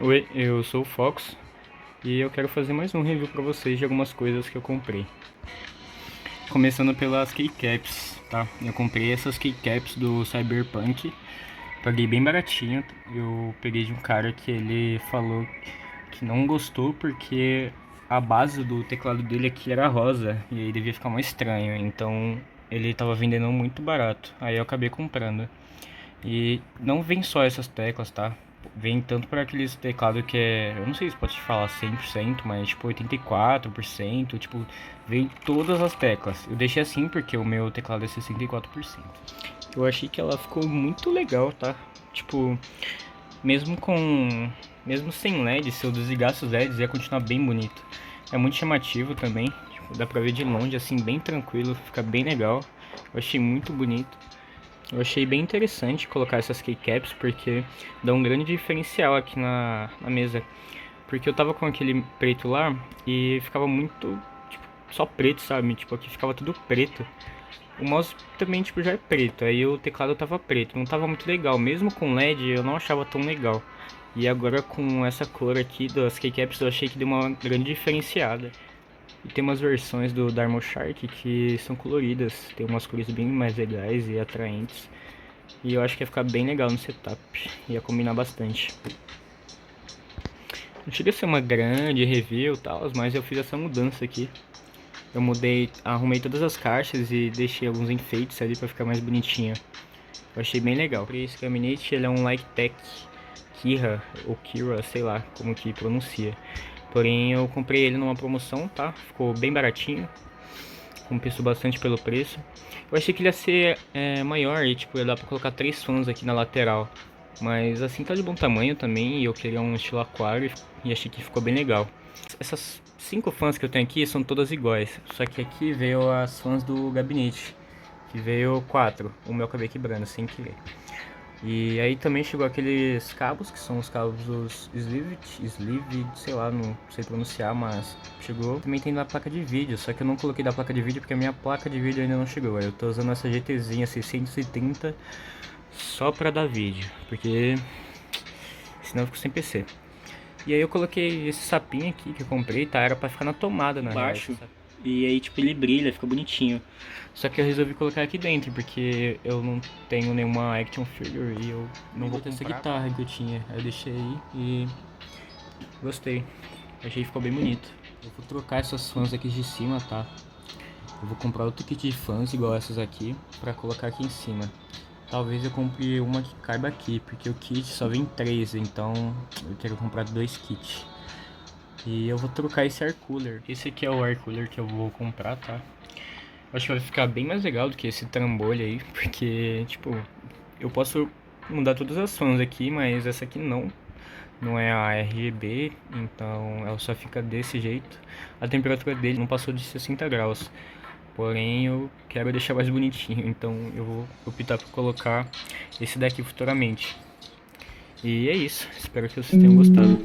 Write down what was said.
Oi, eu sou o Fox e eu quero fazer mais um review pra vocês de algumas coisas que eu comprei. Começando pelas keycaps, tá? Eu comprei essas keycaps do Cyberpunk, paguei bem baratinho. Eu peguei de um cara que ele falou que não gostou porque a base do teclado dele aqui era rosa e aí devia ficar mais estranho, então ele tava vendendo muito barato, aí eu acabei comprando. E não vem só essas teclas, tá? Vem tanto para aqueles teclados que é, eu não sei se pode te falar 100%, mas tipo 84%, tipo, vem todas as teclas. Eu deixei assim porque o meu teclado é 64%. Eu achei que ela ficou muito legal, tá? Tipo, mesmo com mesmo sem LED, se eu desligasse os LEDs ia continuar bem bonito. É muito chamativo também, tipo, dá pra ver de longe assim bem tranquilo, fica bem legal. Eu achei muito bonito. Eu achei bem interessante colocar essas keycaps porque dá um grande diferencial aqui na mesa. Porque eu tava com aquele preto lá e ficava muito, tipo, só preto, sabe? Tipo, aqui ficava tudo preto. O mouse também, tipo, já é preto, aí o teclado tava preto, não tava muito legal. Mesmo com LED eu não achava tão legal. E agora com essa cor aqui das keycaps eu achei que deu uma grande diferenciada. E tem umas versões do Darmo Shark que são coloridas, tem umas cores bem mais legais e atraentes. E eu acho que ia ficar bem legal no setup. Ia combinar bastante. Não chega a ser uma grande review e tal, mas eu fiz essa mudança aqui. Eu mudei, arrumei todas as caixas e deixei alguns enfeites ali pra ficar mais bonitinho. Eu achei bem legal. Esse gabinete ele é um Logitech Kira, ou Kira, sei lá como que pronuncia. Porém eu comprei ele numa promoção, tá? Ficou bem baratinho. Compensou bastante pelo preço. Eu achei que ele ia ser maior e tipo, ia dar pra colocar 3 fãs aqui na lateral. Mas assim tá de bom tamanho também e eu queria um estilo aquário e achei que ficou bem legal. Essas 5 fãs que eu tenho aqui são todas iguais, só que aqui veio as fãs do gabinete, que veio 4, o meu acabei quebrando sem querer. E aí também chegou aqueles cabos, que são os cabos dos sleeve, sei lá, não sei pronunciar, mas chegou. Também tem da placa de vídeo, só que eu não coloquei da placa de vídeo porque a minha placa de vídeo ainda não chegou. Eu tô usando essa GTzinha 630 só pra dar vídeo, porque senão eu fico sem PC. E aí eu coloquei esse sapinho aqui que eu comprei, tá? Era pra ficar na tomada, na baixo. E aí, tipo, ele brilha, fica bonitinho. Só que eu resolvi colocar aqui dentro, porque eu não tenho nenhuma action figure e eu não vou ter essa guitarra que eu tinha. Aí eu deixei aí e gostei. Achei que ficou bem bonito. Eu vou trocar essas fãs aqui de cima, tá? Eu vou comprar outro kit de fãs igual essas aqui, pra colocar aqui em cima. Talvez eu compre uma que caiba aqui, porque o kit só vem 3, então eu quero comprar 2 kits. E eu vou trocar esse air cooler. Esse aqui é o air cooler que eu vou comprar, tá? Acho que vai ficar bem mais legal do que esse trambolho aí, porque, tipo, eu posso mudar todas as fãs aqui, mas essa aqui não é a RGB, então ela só fica desse jeito. A temperatura dele não passou de 60 graus, porém eu quero deixar mais bonitinho, então eu vou optar por colocar esse daqui futuramente. E é isso, espero que vocês tenham gostado.